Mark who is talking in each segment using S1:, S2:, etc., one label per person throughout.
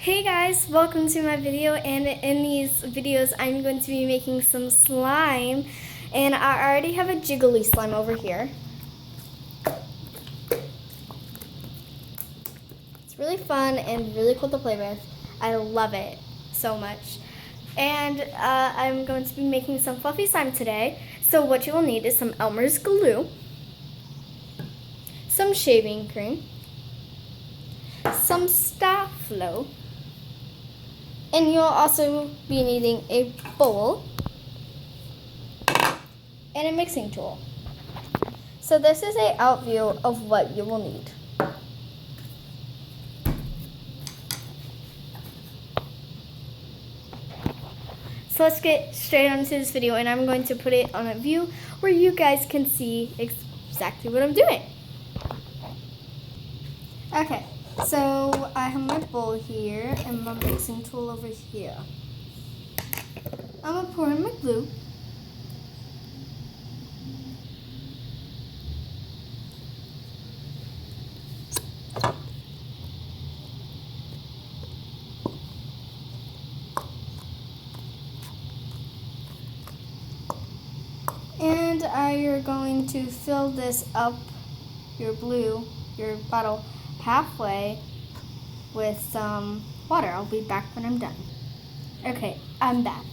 S1: Hey guys, welcome to my video, and in these videos I'm going to be making some slime, and I already have a jiggly slime over here. It's really fun and really cool to play with. I love it so much. And I'm going to be making some fluffy slime today. So what you will need is some Elmer's glue, some shaving cream, some Sta-Flo, and you'll also be needing a bowl and a mixing tool. So this is an out view of what you will need. So let's get straight onto this video, and I'm going to put it on a view where you guys can see exactly what I'm doing. Okay, so I have my bowl here and my mixing tool over here. I'm going to pour in my glue. And you're going to fill this up, your bottle, halfway with some water. I'll be back when I'm done. Okay, I'm back.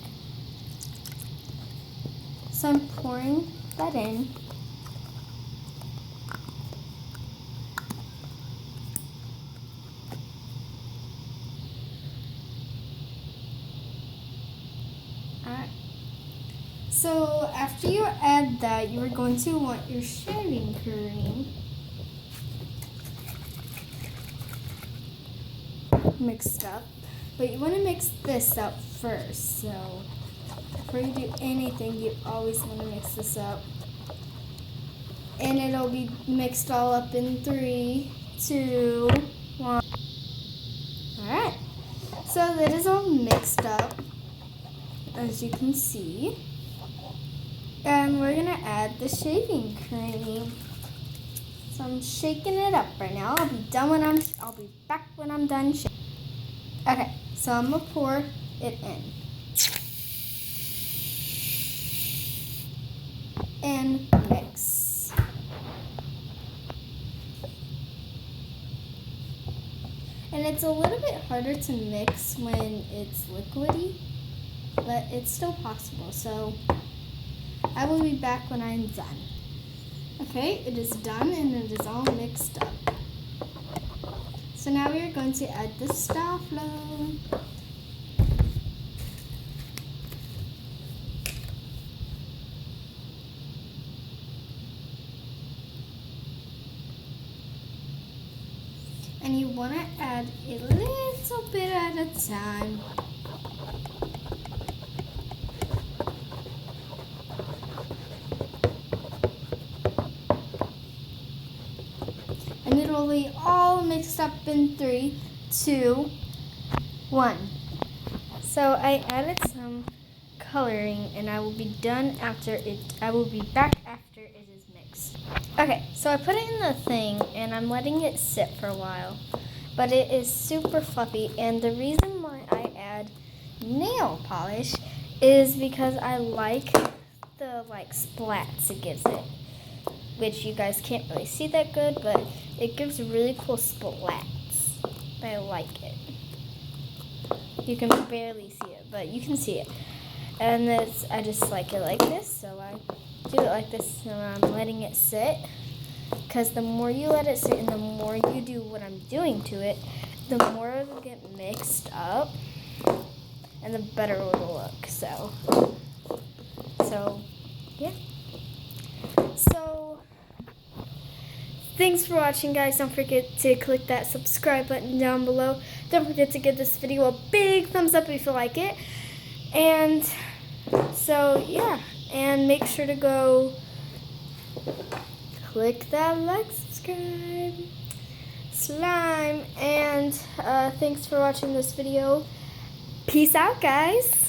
S1: So I'm pouring that in. Alright. So after you add that, you are going to want your shaving cream mixed up. But you want to mix this up first. So before you do anything, you always want to mix this up. And it'll be mixed all up in 3, 2, 1. Alright. So that is all mixed up, as you can see. And we're gonna add the shaving cream. So I'm shaking it up right now. I'll be back when I'm done shaking. Okay, so I'm gonna pour it in. And mix. And it's a little bit harder to mix when it's liquidy, but it's still possible. So I will be back when I'm done. Okay, it is done and it is all mixed up. So now we are going to add the Sta-Flo. And you want to add a little bit at a time. And it'll be all mixed up in 3, 2, 1. So I added some coloring, and I will be done after it. I will be back after it is mixed. Okay, so I put it in the thing, and I'm letting it sit for a while. But it is super fluffy, and the reason why I add nail polish is because I like the splats it gives it, which you guys can't really see that good, but it gives really cool splats. I like it. You can barely see it, but you can see it. And I just like it like this, so I do it like this, and I'm letting it sit. Because the more you let it sit and the more you do what I'm doing to it, the more it'll get mixed up, and the better it'll look. So yeah. So thanks for watching, guys. Don't forget to click that subscribe button down below. Don't forget to give this video a big thumbs up if you like it. And so, yeah. And make sure to go click that like, subscribe, slime. And thanks for watching this video. Peace out, guys.